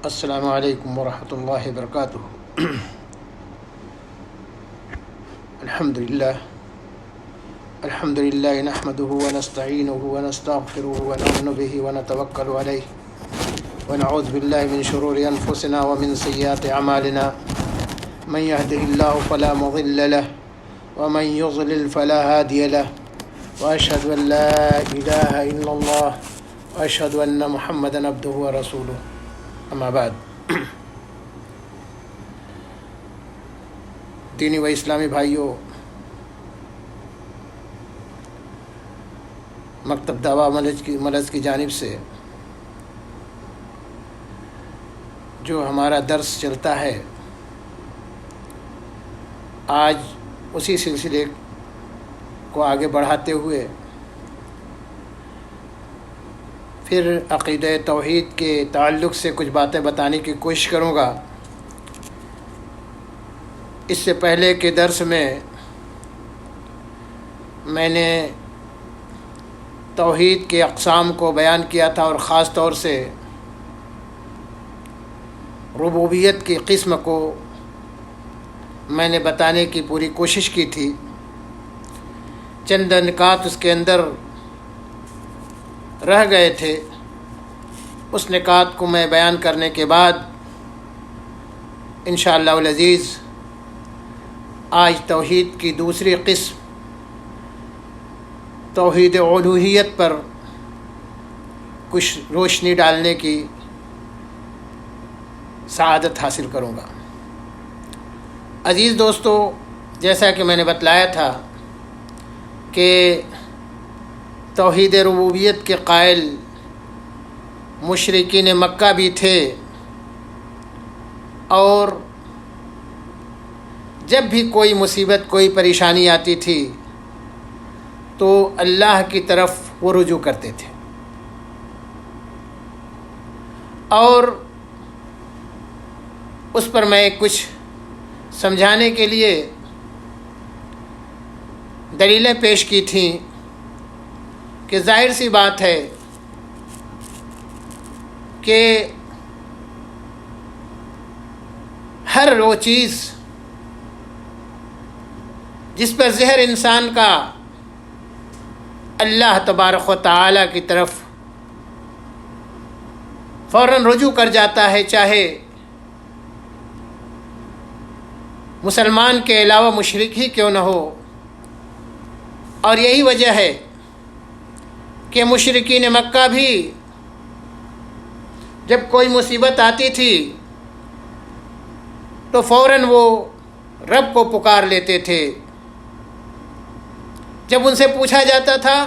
السلام علیکم ورحمۃ اللہ وبرکاتہ۔ الحمد للہ نحمده ونستعینه ونستغفره ونؤمن به ونتوکل علیہ ونعوذ باللہ من شرور انفسنا ومن سیئات اعمالنا، من يهده اللہ فلا مضل له ومن يضلل فلا هادی له، واشهد ان لا الہ الا اللہ واشهد ان محمدا عبده ورسولہ، اما بعد۔ دینی و اسلامی بھائیوں، مکتب دعویٰ ملز کی جانب سے جو ہمارا درس چلتا ہے، آج اسی سلسلے کو آگے بڑھاتے ہوئے پھر عقیدہ توحید کے تعلق سے کچھ باتیں بتانے کی کوشش کروں گا۔ اس سے پہلے کے درس میں نے توحید کے اقسام کو بیان کیا تھا، اور خاص طور سے ربوبیت کی قسم کو میں نے بتانے کی پوری کوشش کی تھی۔ چند نکات اس کے اندر رہ گئے تھے، اس نکات کو میں بیان کرنے کے بعد انشاءاللہ العزیز آج توحید کی دوسری قسم توحید الوہیت پر کچھ روشنی ڈالنے کی سعادت حاصل کروں گا۔ عزیز دوستو، جیسا کہ میں نے بتلایا تھا کہ توحید ربوبیت کے قائل مشرکین مکہ بھی تھے، اور جب بھی کوئی مصیبت، کوئی پریشانی آتی تھی تو اللہ کی طرف وہ رجوع کرتے تھے، اور اس پر میں کچھ سمجھانے کے لیے دلیلیں پیش کی تھیں کہ ظاہر سی بات ہے کہ ہر وہ چیز جس پر ذہن انسان کا اللہ تبارک و تعالیٰ کی طرف فوراً رجوع کر جاتا ہے، چاہے مسلمان کے علاوہ مشرک ہی کیوں نہ ہو۔ اور یہی وجہ ہے کہ مشرکین مکہ بھی جب کوئی مصیبت آتی تھی تو فوراً وہ رب کو پکار لیتے تھے۔ جب ان سے پوچھا جاتا تھا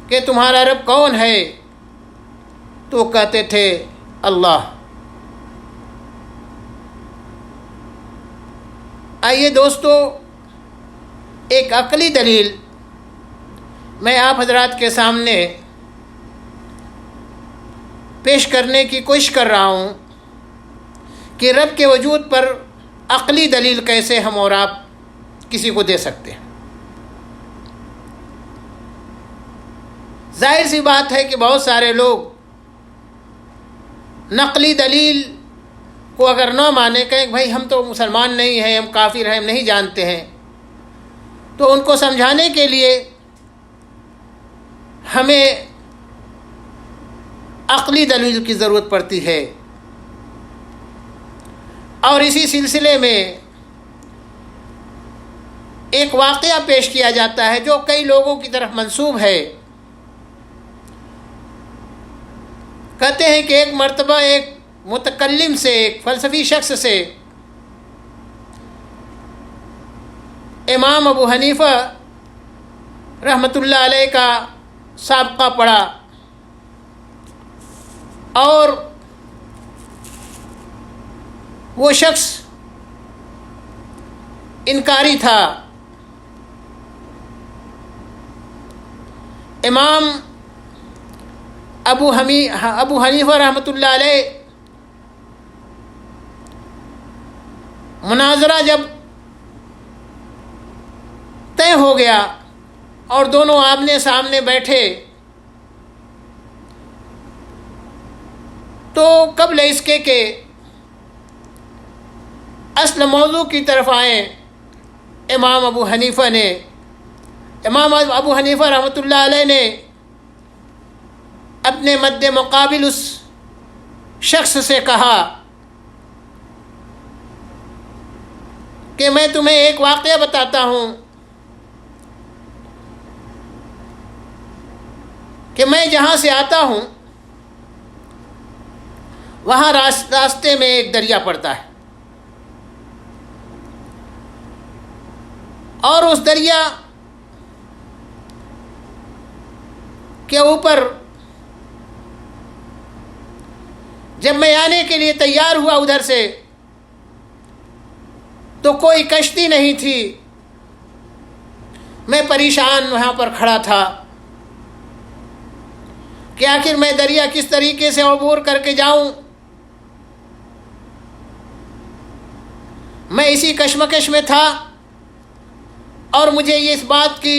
کہ تمہارا رب کون ہے تو وہ کہتے تھے اللہ۔ آئیے دوستو، ایک عقلی دلیل میں آپ حضرات کے سامنے پیش کرنے کی کوشش کر رہا ہوں کہ رب کے وجود پر عقلی دلیل کیسے ہم اور آپ کسی کو دے سکتے ہیں۔ ظاہر سی بات ہے کہ بہت سارے لوگ نقلی دلیل کو اگر نہ مانے، کہیں بھائی ہم تو مسلمان نہیں ہیں، ہم کافر ہیں، ہم نہیں جانتے ہیں، تو ان کو سمجھانے کے لیے ہمیں عقلی دلیل کی ضرورت پڑتی ہے۔ اور اسی سلسلے میں ایک واقعہ پیش کیا جاتا ہے جو کئی لوگوں کی طرف منسوب ہے۔ کہتے ہیں کہ ایک مرتبہ ایک متکلم سے، ایک فلسفی شخص سے امام ابو حنیفہ رحمۃ اللہ علیہ کا سابقہ پڑھا، اور وہ شخص انکاری تھا۔ امام ابو حنیفہ رحمۃ اللہ علیہ مناظرہ جب طے ہو گیا اور دونوں آمنے سامنے بیٹھے تو قبل اس کے کہ اصل موضوع کی طرف آئیں، امام ابو حنیفہ رحمۃ اللہ علیہ نے اپنے مد مقابل اس شخص سے کہا کہ میں تمہیں ایک واقعہ بتاتا ہوں کہ میں جہاں سے آتا ہوں وہاں راستے میں ایک دریا پڑتا ہے، اور اس دریا کے اوپر جب میں آنے کے لیے تیار ہوا ادھر سے تو کوئی کشتی نہیں تھی۔ میں پریشان وہاں پر کھڑا تھا کہ آخر میں دریا کس طریقے سے عبور کر کے جاؤں۔ میں اسی کشمکش میں تھا، اور مجھے یہ اس بات کی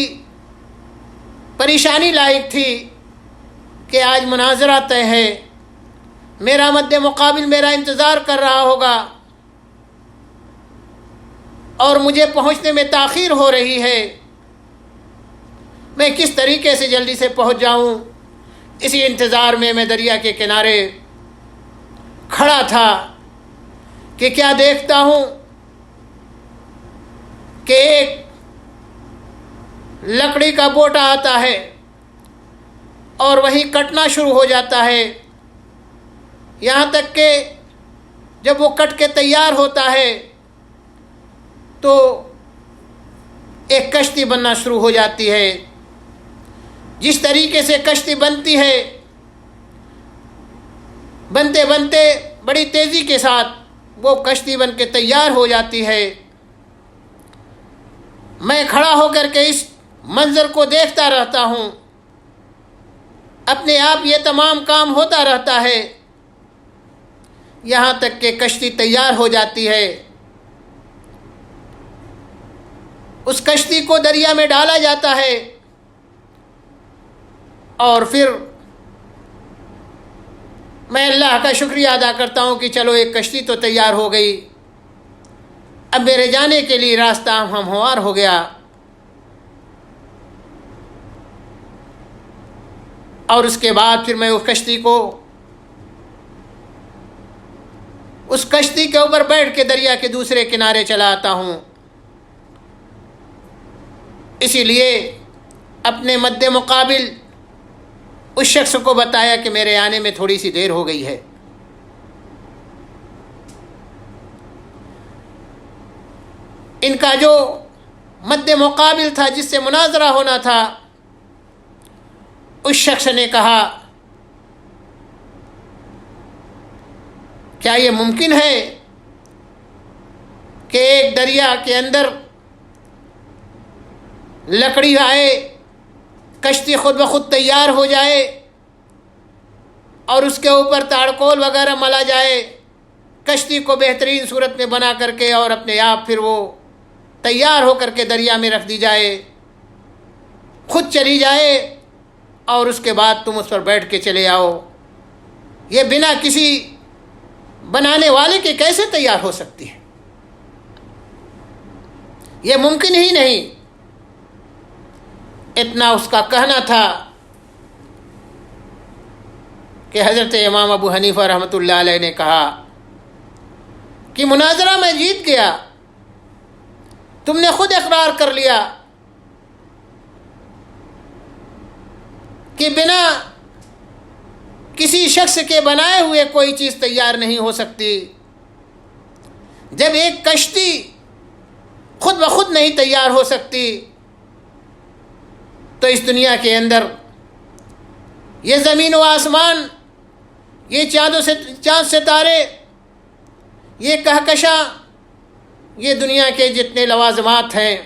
پریشانی لاحق تھی کہ آج مناظرہ طے ہے، میرا مد مقابل میرا انتظار کر رہا ہوگا، اور مجھے پہنچنے میں تاخیر ہو رہی ہے۔ میں کس طریقے سے جلدی سے پہنچ جاؤں؟ اسی انتظار میں میں دریا کے کنارے کھڑا تھا کہ کیا دیکھتا ہوں کہ ایک لکڑی کا بوٹا آتا ہے اور وہی کٹنا شروع ہو جاتا ہے، یہاں تک کہ جب وہ کٹ کے تیار ہوتا ہے تو ایک کشتی بننا شروع ہو جاتی ہے۔ جس طریقے سے کشتی بنتی ہے، بنتے بنتے بڑی تیزی کے ساتھ وہ کشتی بن کے تیار ہو جاتی ہے۔ میں کھڑا ہو کر کے اس منظر کو دیکھتا رہتا ہوں، اپنے آپ یہ تمام کام ہوتا رہتا ہے، یہاں تک کہ کشتی تیار ہو جاتی ہے۔ اس کشتی کو دریا میں ڈالا جاتا ہے، اور پھر میں اللہ کا شکریہ ادا کرتا ہوں کہ چلو ایک کشتی تو تیار ہو گئی، اب میرے جانے کے لیے راستہ ہموار ہو گیا۔ اور اس کے بعد پھر میں اس کشتی کے اوپر بیٹھ کے دریا کے دوسرے کنارے چلا آتا ہوں۔ اسی لیے اپنے مد مقابل اس شخص کو بتایا کہ میرے آنے میں تھوڑی سی دیر ہو گئی ہے۔ ان کا جو مد مقابل تھا، جس سے مناظرہ ہونا تھا، اس شخص نے کہا کیا یہ ممکن ہے کہ ایک دریا کے اندر لکڑی آئے، کشتی خود بخود تیار ہو جائے، اور اس کے اوپر تاڑکول وغیرہ ملا جائے، کشتی کو بہترین صورت میں بنا کر کے اور اپنے آپ پھر وہ تیار ہو کر کے دریا میں رکھ دی جائے، خود چلی جائے، اور اس کے بعد تم اس پر بیٹھ کے چلے آؤ؟ یہ بنا کسی بنانے والے کے کیسے تیار ہو سکتی ہے؟ یہ ممکن ہی نہیں۔ اتنا اس کا کہنا تھا کہ حضرت امام ابو حنیفہ رحمۃ اللہ علیہ نے کہا کہ مناظرہ میں جیت گیا، تم نے خود اقرار کر لیا کہ بنا کسی شخص کے بنائے ہوئے کوئی چیز تیار نہیں ہو سکتی۔ جب ایک کشتی خود بخود نہیں تیار ہو سکتی تو اس دنیا کے اندر یہ زمین و آسمان، یہ چاند ستارے، یہ کہکشاں، یہ دنیا کے جتنے لوازمات ہیں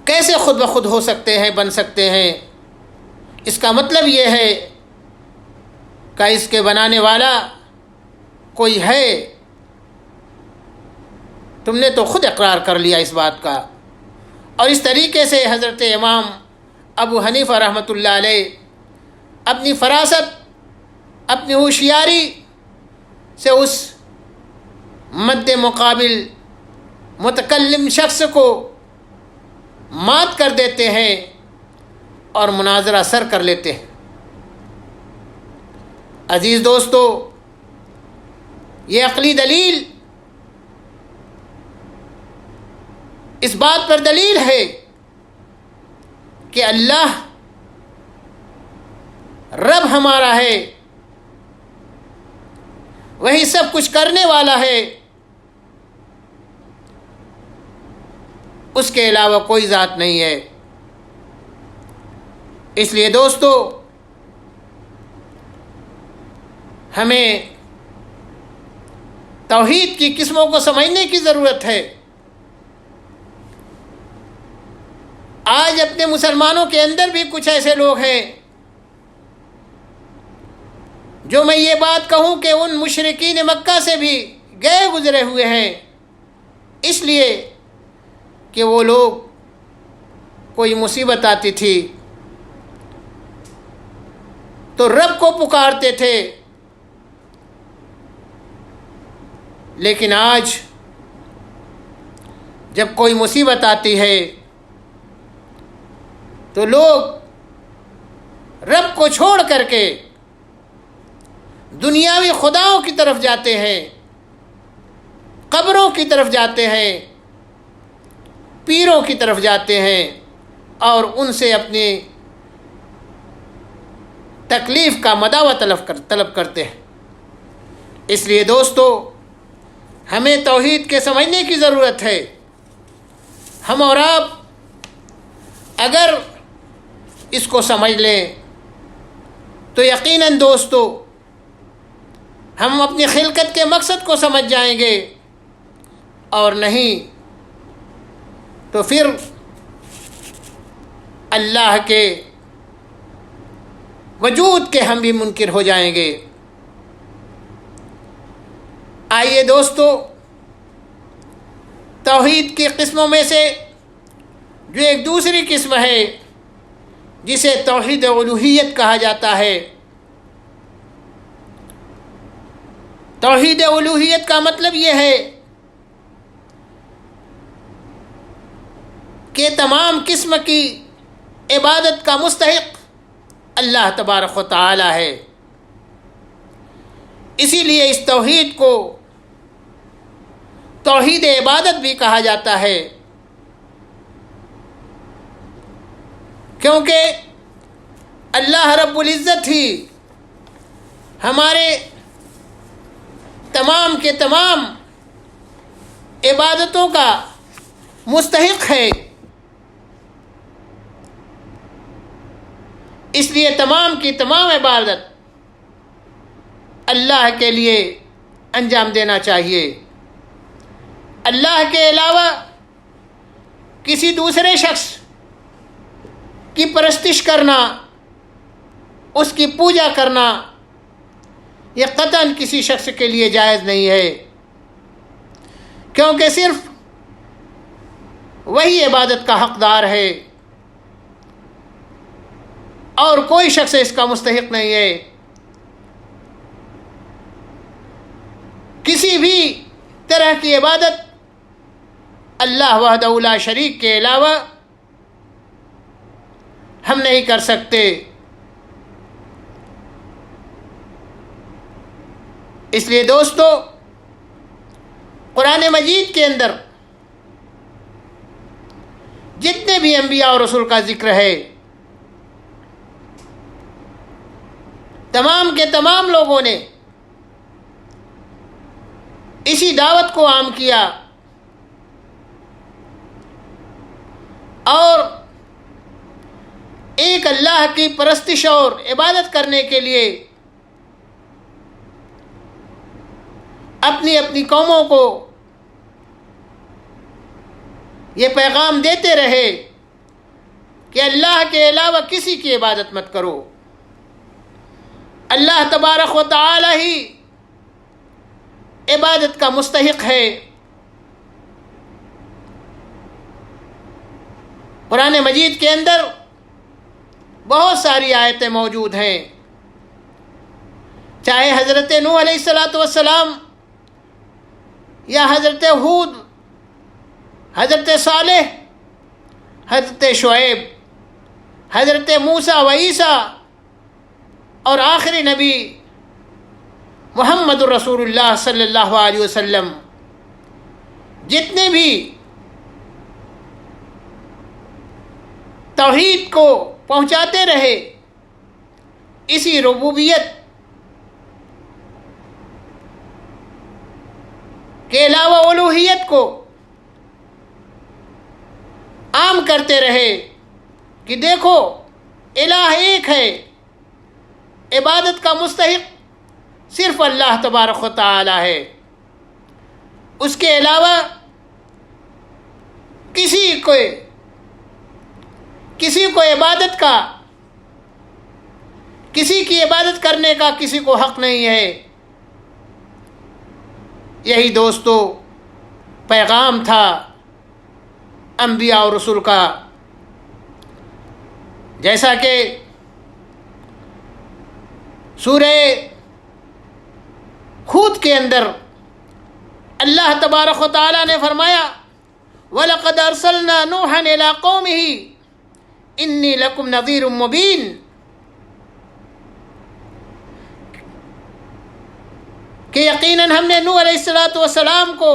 کیسے خود بخود ہو سکتے ہیں، بن سکتے ہیں؟ اس کا مطلب یہ ہے کہ اس کے بنانے والا کوئی ہے۔ تم نے تو خود اقرار کر لیا اس بات کا۔ اور اس طریقے سے حضرت امام ابو حنیفہ رحمۃ اللہ علیہ اپنی فراست اپنی ہوشیاری سے اس مد مقابل متکلم شخص کو مات کر دیتے ہیں اور مناظرہ سر کر لیتے ہیں۔ عزیز دوستو، یہ عقلی دلیل اس بات پر دلیل ہے کہ اللہ رب ہمارا ہے، وہی سب کچھ کرنے والا ہے، اس کے علاوہ کوئی ذات نہیں ہے۔ اس لیے دوستو، ہمیں توحید کی قسموں کو سمجھنے کی ضرورت ہے۔ آج اپنے مسلمانوں کے اندر بھی کچھ ایسے لوگ ہیں جو میں یہ بات کہوں کہ ان مشرکین مکہ سے بھی گئے گزرے ہوئے ہیں، اس لیے کہ وہ لوگ کوئی مصیبت آتی تھی تو رب کو پکارتے تھے، لیکن آج جب کوئی مصیبت آتی ہے تو لوگ رب کو چھوڑ کر کے دنیاوی خداؤں کی طرف جاتے ہیں، قبروں کی طرف جاتے ہیں، پیروں کی طرف جاتے ہیں اور ان سے اپنی تکلیف کا مداوع طلب کرتے ہیں۔ اس لیے دوستو، ہمیں توحید کے سمجھنے کی ضرورت ہے۔ ہم اور آپ اگر اس کو سمجھ لیں تو یقیناً دوستو ہم اپنی خلقت کے مقصد کو سمجھ جائیں گے، اور نہیں تو پھر اللہ کے وجود کے ہم بھی منکر ہو جائیں گے۔ آئیے دوستو، توحید کی قسموں میں سے جو ایک دوسری قسم ہے جسے توحید الوہیت کہا جاتا ہے۔ توحید الوہیت کا مطلب یہ ہے کہ تمام قسم کی عبادت کا مستحق اللہ تبارک و تعالی ہے۔ اسی لیے اس توحید کو توحید عبادت بھی کہا جاتا ہے، کیونکہ اللہ رب العزت ہی ہمارے تمام کے تمام عبادتوں کا مستحق ہے۔ اس لیے تمام کی تمام عبادت اللہ کے لیے انجام دینا چاہیے۔ اللہ کے علاوہ کسی دوسرے شخص کی پرستش کرنا، اس کی پوجا کرنا، یہ قطعاً کسی شخص کے لیے جائز نہیں ہے، کیونکہ صرف وہی عبادت کا حقدار ہے اور کوئی شخص اس کا مستحق نہیں ہے۔ کسی بھی طرح کی عبادت اللہ وحدہ لا شریک کے علاوہ ہم نہیں کر سکتے۔ اس لیے دوستو، قرآن مجید کے اندر جتنے بھی انبیاء اور رسول کا ذکر ہے، تمام کے تمام لوگوں نے اسی دعوت کو عام کیا اور ایک اللہ کی پرستش اور عبادت کرنے کے لیے اپنی اپنی قوموں کو یہ پیغام دیتے رہے کہ اللہ کے علاوہ کسی کی عبادت مت کرو، اللہ تبارک و تعالی ہی عبادت کا مستحق ہے۔ قرآن مجید کے اندر بہت ساری آیتیں موجود ہیں چاہے حضرت نوح علیہ السلام یا حضرت ہود، حضرت صالح، حضرت شعیب، حضرت موسیٰ و عیسیٰ اور آخری نبی محمد الرسول اللہ صلی اللہ علیہ وسلم، جتنے بھی توحید کو پہنچاتے رہے، اسی ربوبیت کے علاوہ الوہیت کو عام کرتے رہے کہ دیکھو الہ ایک ہے، عبادت کا مستحق صرف اللہ تبارک و تعالی ہے، اس کے علاوہ کسی کو عبادت کا، کسی کی عبادت کرنے کا کسی کو حق نہیں ہے۔ یہی دوستو پیغام تھا انبیاء اور رسول کا، جیسا کہ سورہ ہود کے اندر اللہ تبارک و تعالیٰ نے فرمایا وَلَقَدْ أَرْسَلْنَا نُوحًا إِلَىٰ قَوْمِهِ إِنِّي لَكُمْ نَذِيرٌ مُّبِينٌ، کہ یقیناً ہم نے نوح علیہ السلام کو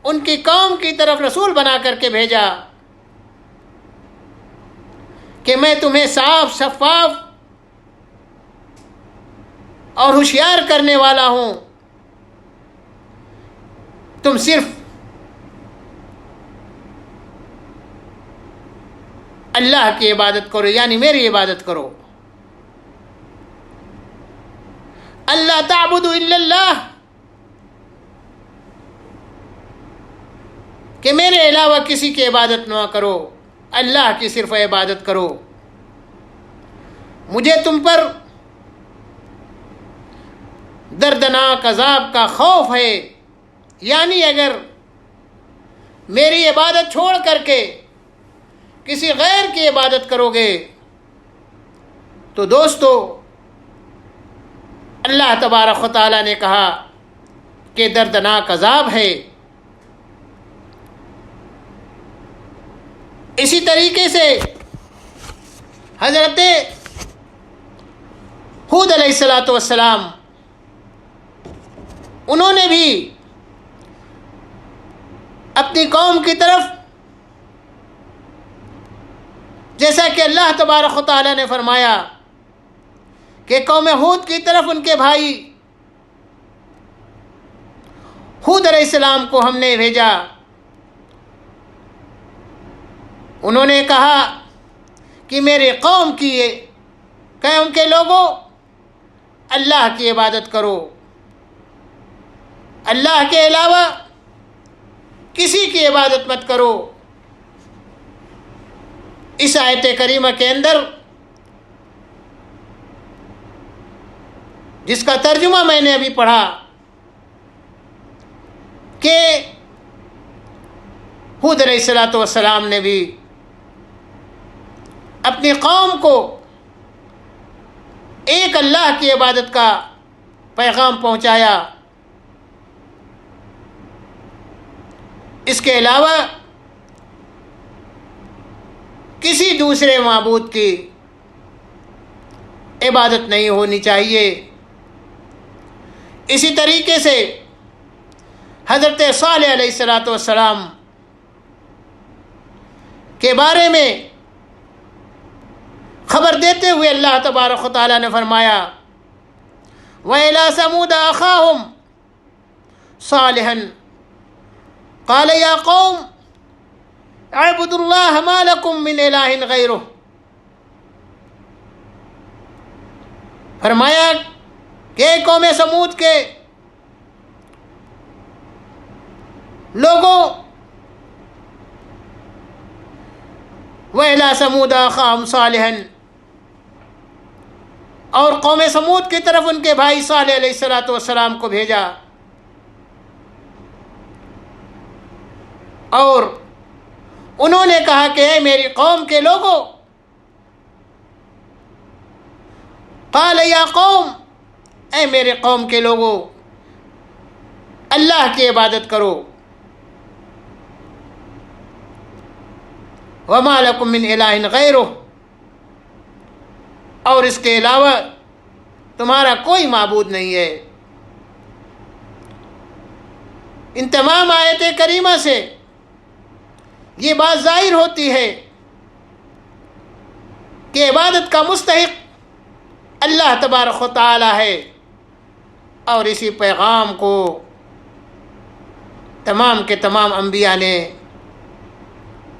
ان کی قوم کی طرف رسول بنا کر کے بھیجا کہ میں تمہیں صاف شفاف اور ہوشیار کرنے والا ہوں، تم صرف اللہ کی عبادت کرو، یعنی میری عبادت کرو۔ اللہ تعبدوا الا اللہ، کہ میرے علاوہ کسی کی عبادت نہ کرو، اللہ کی صرف عبادت کرو۔ مجھے تم پر دردناک عذاب کا خوف ہے، یعنی اگر میری عبادت چھوڑ کر کے کسی غیر کی عبادت کرو گے تو دوستو اللہ تبارک و تعالیٰ نے کہا کہ دردناک عذاب ہے۔ اسی طریقے سے حضرت ہود علیہ السلام انہوں نے بھی اپنی قوم کی طرف، جیسا کہ اللہ تبارک و تعالیٰ نے فرمایا کہ قوم ہود کی طرف ان کے بھائی ہود علیہ السلام کو ہم نے بھیجا، انہوں نے کہا کہ میرے قوم کے لوگوں اللہ کی عبادت کرو، اللہ کے علاوہ کسی کی عبادت مت کرو۔ اس آیت کریمہ کے اندر جس کا ترجمہ میں نے ابھی پڑھا کہ ہود علیہ السلام نے بھی اپنی قوم کو ایک اللہ کی عبادت کا پیغام پہنچایا، اس کے علاوہ کسی دوسرے معبود کی عبادت نہیں ہونی چاہیے۔ اسی طریقے سے حضرت صالح علیہ السلام کے بارے میں خبر دیتے ہوئے اللہ تبارک و تعالیٰ نے فرمایا وَإِلَىٰ ثَمُودَ أَخَاهُمْ صَالِحًا قَالَ يَا قَوْمِ اعبدوا اللَّهَ مَا لَكُم مِّنْ إِلَٰهٍ غَيْرُهُ، فرمایا کہ قوم سمود کے لوگوں وَإِلَىٰ ثَمُودَ أَخَاهُمْ صَالِحًا، اور قوم سمود کی طرف ان کے بھائی صالح علیہ السلام کو بھیجا، اور انہوں نے کہا کہ اے میری قوم کے لوگوں، قال یا قوم اے میرے قوم کے لوگوں، اللہ کی عبادت کرو، وما لکم من الہ غیرہ، اور اس کے علاوہ تمہارا کوئی معبود نہیں ہے۔ ان تمام آیت کریمہ سے یہ بات ظاہر ہوتی ہے کہ عبادت کا مستحق اللہ تبارک و تعالی ہے، اور اسی پیغام کو تمام کے تمام انبیاء نے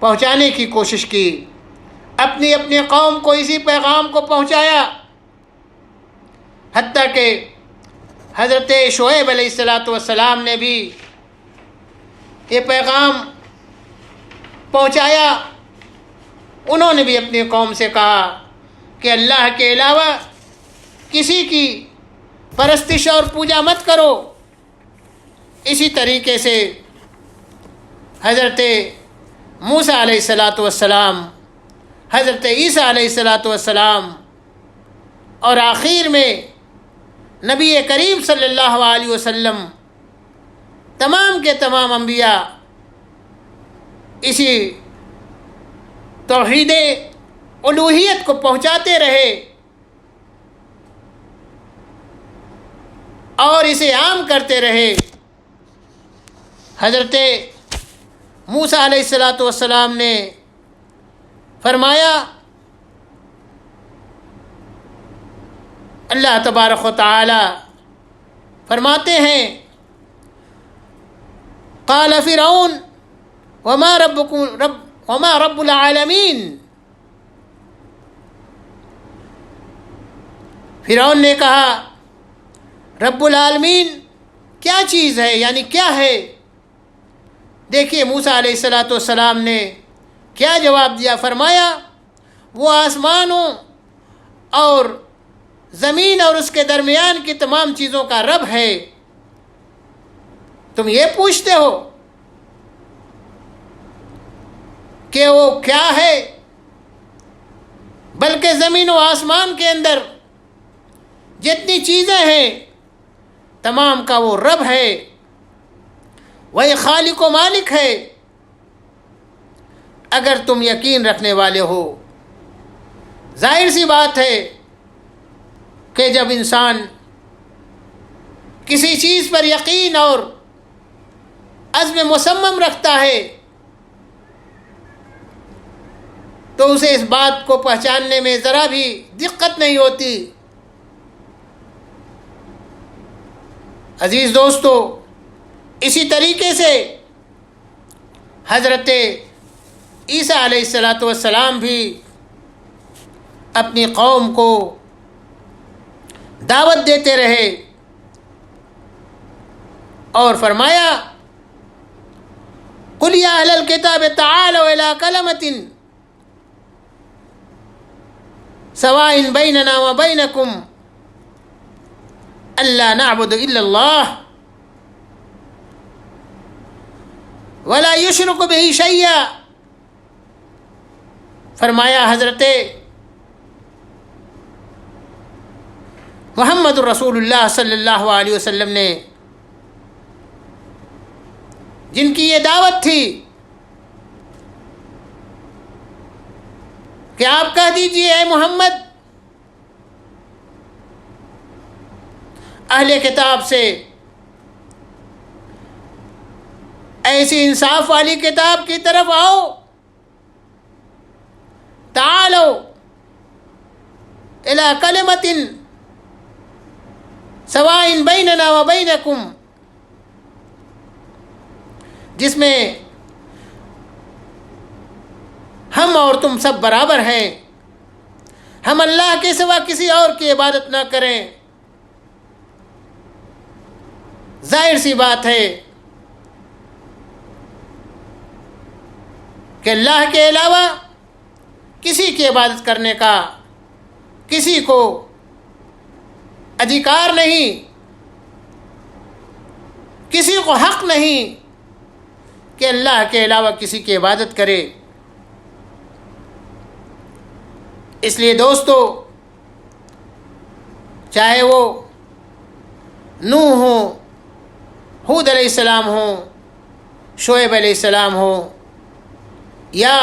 پہنچانے کی کوشش کی، اپنی اپنی قوم کو اسی پیغام کو پہنچایا، حتیٰ کہ حضرت شعیب علیہ السلام نے بھی یہ پیغام پہنچایا۔ انہوں نے بھی اپنی قوم سے کہا کہ اللہ کے علاوہ کسی کی پرستش اور پوجا مت کرو۔ اسی طریقے سے حضرت موسیٰ علیہ السلام، حضرت عیسیٰ علیہ السلام، اور آخر میں نبی کریم صلی اللہ علیہ وسلم، تمام کے تمام انبیاء اسی توحید الوہیت کو پہنچاتے رہے اور اسے عام کرتے رہے۔ حضرت موسیٰ علیہ السلام نے فرمایا، اللہ تبارک و تعالی فرماتے ہیں، قال فرعون وما رب العالمین، فرعون نے کہا رب العالمین کیا چیز ہے، یعنی کیا ہے؟ دیکھیے موسیٰ علیہ السلام نے کیا جواب دیا، فرمایا وہ آسمانوں اور زمین اور اس کے درمیان کی تمام چیزوں کا رب ہے، تم یہ پوچھتے ہو کہ وہ کیا ہے؟ بلکہ زمین و آسمان کے اندر جتنی چیزیں ہیں تمام کا وہ رب ہے، وہی خالق و مالک ہے۔ اگر تم یقین رکھنے والے ہو، ظاہر سی بات ہے کہ جب انسان کسی چیز پر یقین اور عزم مصمم رکھتا ہے تو اسے اس بات کو پہچاننے میں ذرا بھی دقت نہیں ہوتی۔ عزیز دوستو، اسی طریقے سے حضرت عیسیٰ علیہ السلام بھی اپنی قوم کو دعوت دیتے رہے اور فرمایا، قُلْ يَا أَهْلَ الْكِتَابِ تَعَالَوْا إِلَىٰ كَلِمَةٍ سَوَاءٍ بَيْنَنَا وَبَيْنَكُمْ أَلَّا نَعْبُدَ إِلَّا اللَّهَ وَلَا يُشْرِكُ بِهِ شَيْئًا۔ فرمایا حضرت محمد رسول اللہ صلی اللہ علیہ وسلم نے جن کی یہ دعوت تھی کہ آپ کہہ دیجئے اے محمد، اہل کتاب سے ایسی انصاف والی کتاب کی طرف آؤ، تعالو الی کلمۃ سواء بیننا وبینکم، جس میں ہم اور تم سب برابر ہیں، ہم اللہ کے سوا کسی اور کی عبادت نہ کریں۔ ظاہر سی بات ہے کہ اللہ کے علاوہ کسی کی عبادت کرنے کا کسی کو ادھیکار نہیں، کسی کو حق نہیں کہ اللہ کے علاوہ کسی کی عبادت کرے۔ اس لیے دوستو، چاہے وہ نوح ہوں، ہود علیہ السلام ہوں، شعیب علیہ السلام ہوں، یا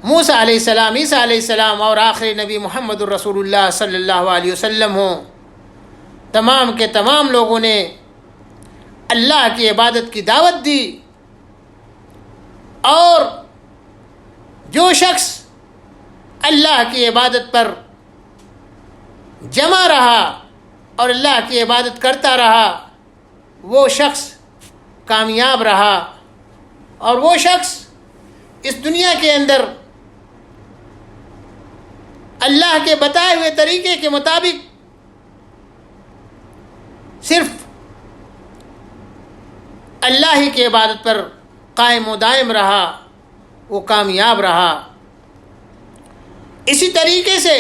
موسیٰ علیہ السلام، عیسیٰ علیہ السلام، اور آخری نبی محمد الرسول اللہ صلی اللہ علیہ وسلم ہوں، تمام کے تمام لوگوں نے اللہ کی عبادت کی دعوت دی. اور جو شخص اللہ کی عبادت پر جمع رہا اور اللہ کی عبادت کرتا رہا، وہ شخص کامیاب رہا، اور وہ شخص اس دنیا کے اندر اللہ کے بتائے ہوئے طریقے کے مطابق صرف اللہ ہی کی عبادت پر قائم و دائم رہا، وہ کامیاب رہا. اسی طریقے سے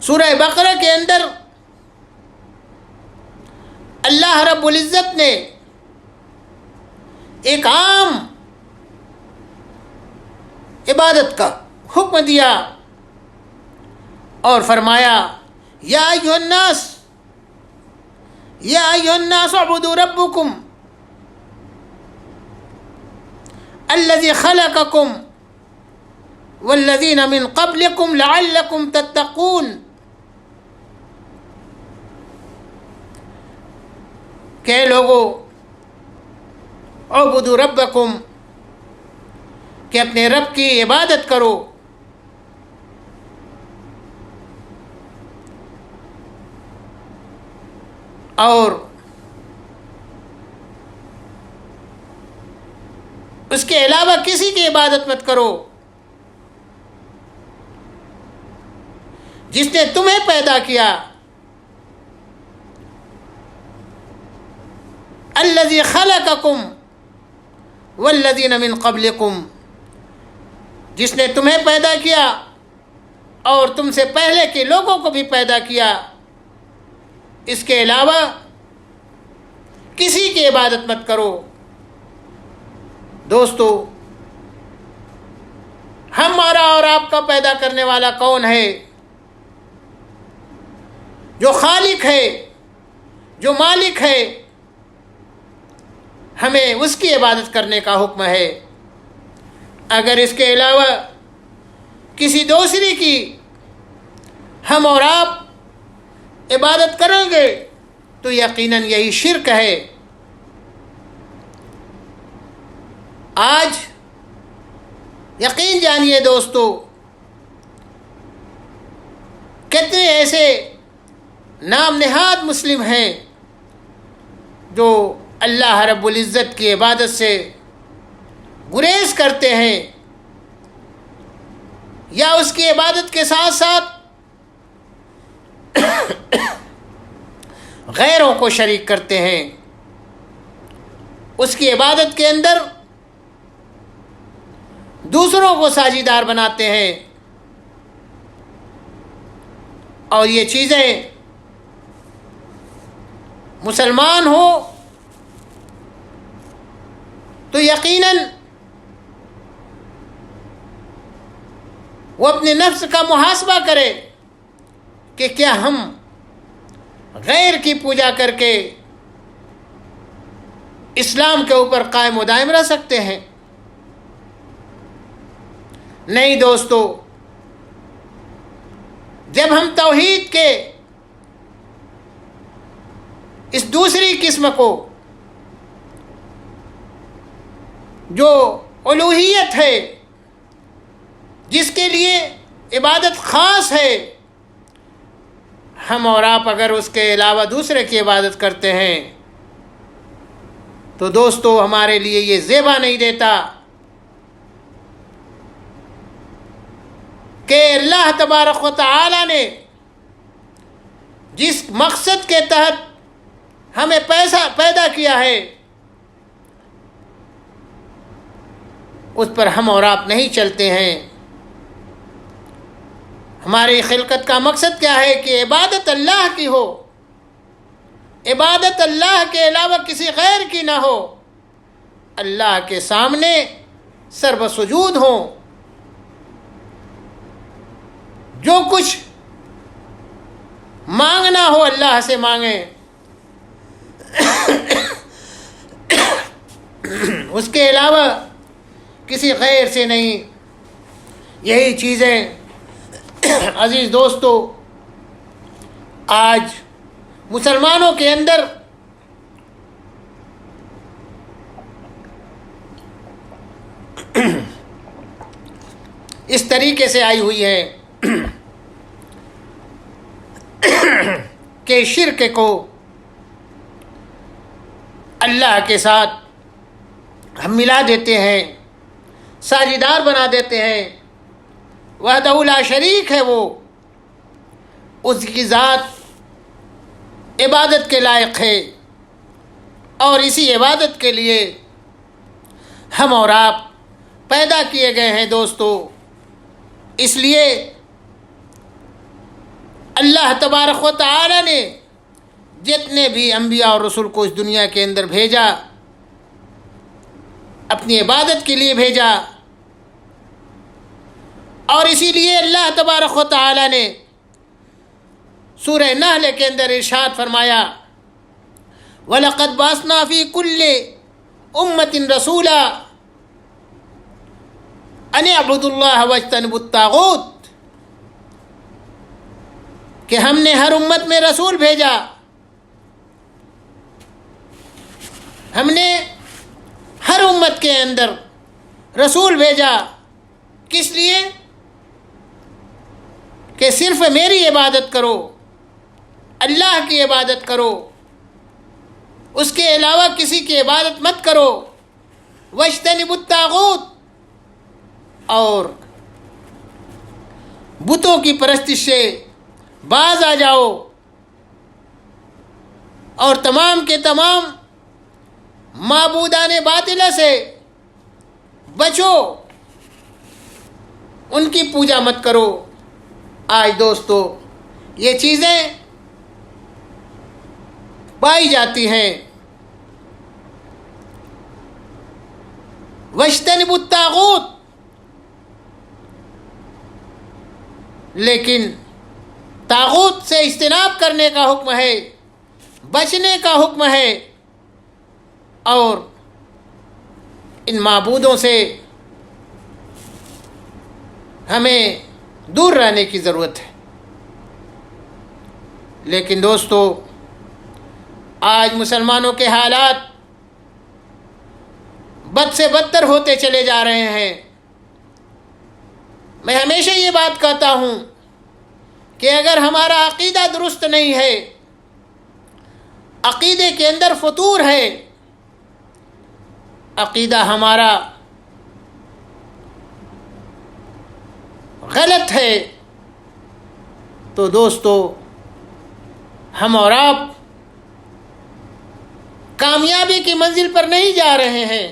سورہ بقرہ کے اندر اللہ رب العزت نے ایک عام عبادت کا حکم دیا اور فرمایا یا ایھا الناس، یا ایھا الناس اعبدوا ربکم الذی خلقکم والذین من قبلکم لعلکم تتقون. کہ لوگو اعبدوا ربکم، کہ اپنے رب کی عبادت کرو، اور اس کے علاوہ کسی کی عبادت مت کرو، جس نے تمہیں پیدا کیا، الذی خلقکم والذین من قبلکم، جس نے تمہیں پیدا کیا اور تم سے پہلے کے لوگوں کو بھی پیدا کیا. اس کے علاوہ کسی کی عبادت مت کرو. دوستو، ہمارا اور آپ کا پیدا کرنے والا کون ہے؟ جو خالق ہے، جو مالک ہے. ہمیں اس کی عبادت کرنے کا حکم ہے. اگر اس کے علاوہ کسی دوسری کی ہم اور آپ عبادت کریں گے تو یقیناً یہی شرک ہے. آج یقین جانیے دوستو، کتنے ایسے نام نہاد مسلم ہیں جو اللہ رب العزت کی عبادت سے گریز کرتے ہیں، یا اس کی عبادت کے ساتھ ساتھ غیروں کو شریک کرتے ہیں. اس کی عبادت کے اندر دوسروں کو ساجیدار بناتے ہیں. اور یہ چیزیں مسلمان ہو تو یقیناً وہ اپنے نفس کا محاسبہ کرے کہ کیا ہم غیر کی پوجا کر کے اسلام کے اوپر قائم و دائم رہ سکتے ہیں؟ نہیں دوستو، جب ہم توحید کے اس دوسری قسم کو، جو الوہیت ہے، جس کے لیے عبادت خاص ہے، ہم اور آپ اگر اس کے علاوہ دوسرے کی عبادت کرتے ہیں تو دوستو ہمارے لیے یہ زیبا نہیں دیتا کہ اللہ تبارک و تعالی نے جس مقصد کے تحت ہمیں پیدا کیا ہے اس پر ہم اور آپ نہیں چلتے ہیں. ہماری خلقت کا مقصد کیا ہے کہ عبادت اللہ کی ہو، عبادت اللہ کے علاوہ کسی غیر کی نہ ہو، اللہ کے سامنے سر سجود ہوں. جو کچھ مانگنا ہو اللہ سے مانگیں، اس کے علاوہ کسی غیر سے نہیں۔ یہی چیزیں عزیز دوستو آج مسلمانوں کے اندر اس طریقے سے آئی ہوئی ہے کہ شرک کو اللہ کے ساتھ ہم ملا دیتے ہیں، ساجدار بنا دیتے ہیں۔ وحدہ لا شریک ہے وہ، اس کی ذات عبادت کے لائق ہے، اور اسی عبادت کے لیے ہم اور آپ پیدا کیے گئے ہیں دوستو۔ اس لیے اللہ تبارک و تعالی نے جتنے بھی انبیاء اور رسول کو اس دنیا کے اندر بھیجا، اپنی عبادت کے لیے بھیجا، اور اسی لیے اللہ تبارک و تعالی نے سورہ نحل کے اندر ارشاد فرمایا وَلَقَدْ بَعَثْنَا فِي كُلِّ أُمَّةٍ رَسُولًا أَنِ اعْبُدُوا اللَّهَ وَاجْتَنِبُوا الطَّاغُوتَ، کہ ہم نے ہر امت میں رسول بھیجا، ہم نے ہر امت کے اندر رسول بھیجا، کس لیے؟ کہ صرف میری عبادت کرو، اللہ کی عبادت کرو، اس کے علاوہ کسی کی عبادت مت کرو۔ واجتنبوا الطاغوت، اور بتوں کی پرستش سے باز آ جاؤ، اور تمام کے تمام معبودان باطلہ سے بچو، ان کی پوجا مت کرو۔ آج دوستو یہ چیزیں پائی جاتی ہیں۔ واجتنبوا الطاغوت، لیکن طاغوت سے اجتناب کرنے کا حکم ہے، بچنے کا حکم ہے، اور ان معبودوں سے ہمیں دور رہنے کی ضرورت ہے۔ لیکن دوستو آج مسلمانوں کے حالات بد سے بدتر ہوتے چلے جا رہے ہیں۔ میں ہمیشہ یہ بات کہتا ہوں کہ اگر ہمارا عقیدہ درست نہیں ہے، عقیدے کے اندر فتور ہے، عقیدہ ہمارا غلط ہے، تو دوستو ہم اور آپ کامیابی کی منزل پر نہیں جا رہے ہیں،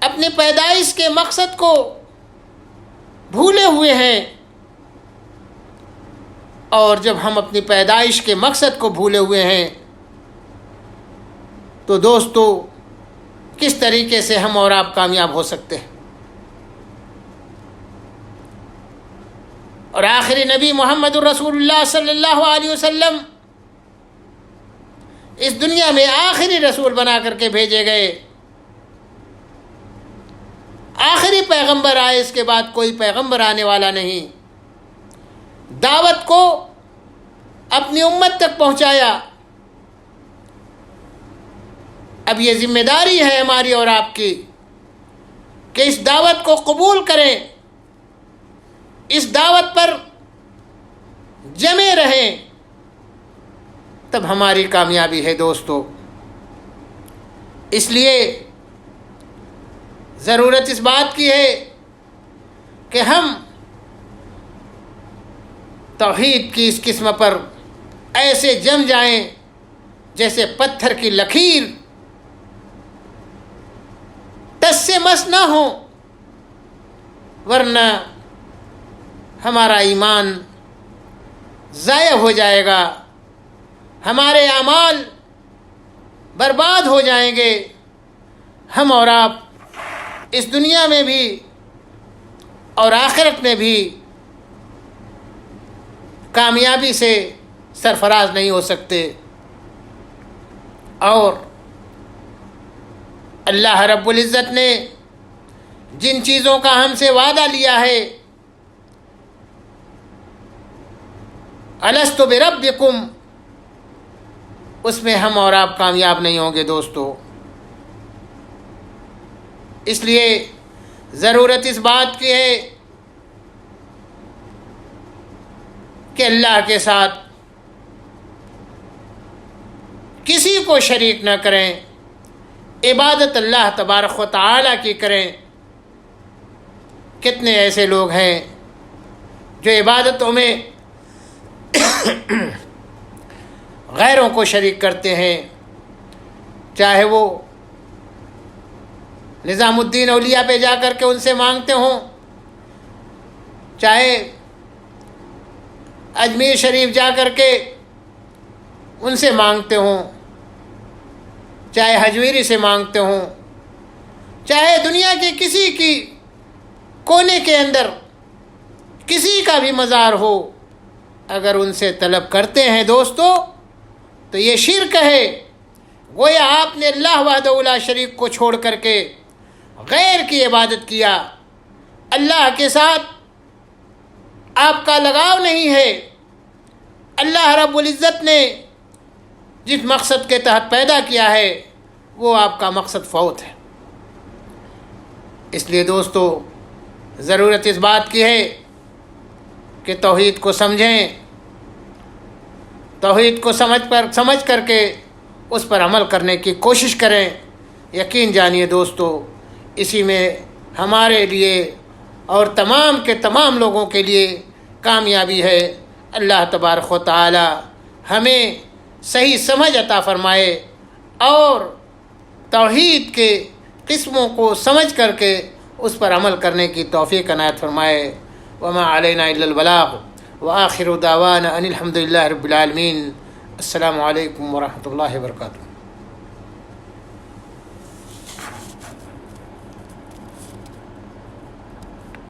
اپنی پیدائش کے مقصد کو بھولے ہوئے ہیں۔ اور جب ہم اپنی پیدائش کے مقصد کو بھولے ہوئے ہیں تو دوستو کس طریقے سے ہم اور آپ کامیاب ہو سکتے ہیں؟ اور آخری نبی محمد الرسول اللہ صلی اللہ علیہ وسلم اس دنیا میں آخری رسول بنا کر کے بھیجے گئے، آخری پیغمبر آئے، اس کے بعد کوئی پیغمبر آنے والا نہیں۔ دعوت کو اپنی امت تک پہنچایا۔ اب یہ ذمہ داری ہے ہماری اور آپ کی کہ اس دعوت کو قبول کریں، اس دعوت پر جمے رہیں، تب ہماری کامیابی ہے دوستو۔ اس لیے ضرورت اس بات کی ہے کہ ہم توحید کی اس قسم پر ایسے جم جائیں جیسے پتھر کی لکیر، ٹس سے مس نہ ہو، ورنہ ہمارا ایمان ضائع ہو جائے گا، ہمارے اعمال برباد ہو جائیں گے، ہم اور آپ اس دنیا میں بھی اور آخرت میں بھی کامیابی سے سرفراز نہیں ہو سکتے. اور اللہ رب العزت نے جن چیزوں کا ہم سے وعدہ لیا ہے، الست بربکم، اس میں ہم اور آپ کامیاب نہیں ہوں گے دوستو. اس لیے ضرورت اس بات کی ہے کہ اللہ کے ساتھ کسی کو شریک نہ کریں، عبادت اللہ تبارک و تعالیٰ کی کریں. کتنے ایسے لوگ ہیں جو عبادتوں میں غیروں کو شریک کرتے ہیں، چاہے وہ نظام الدین اولیاء پہ جا کر کے ان سے مانگتے ہوں، چاہے اجمیر شریف جا کر کے ان سے مانگتے ہوں، چاہے حجویری سے مانگتے ہوں، چاہے دنیا کے کسی کی کونے کے اندر کسی کا بھی مزار ہو، اگر ان سے طلب کرتے ہیں دوستو تو یہ شرک ہے. گویا آپ نے اللہ وحدہ لا شریک کو چھوڑ کر کے غیر کی عبادت کیا. اللہ کے ساتھ آپ کا لگاؤ نہیں ہے. اللہ رب العزت نے جس مقصد کے تحت پیدا کیا ہے وہ آپ کا مقصد فوت ہے. اس لیے دوستو ضرورت اس بات کی ہے کہ توحید کو سمجھیں، توحید کو سمجھ کر کے اس پر عمل کرنے کی کوشش کریں. یقین جانیے دوستو اسی میں ہمارے لیے اور تمام کے تمام لوگوں کے لیے کامیابی ہے. اللہ تبارک و تعالی ہمیں صحیح سمجھ عطا فرمائے اور توحید کے قسموں کو سمجھ کر کے اس پر عمل کرنے کی توفیق عنایت فرمائے. وما علینا الا البلاغ وآخر دعوانا ان الحمد للہ رب العالمین. السلام علیکم ورحمۃ اللہ وبرکاتہ.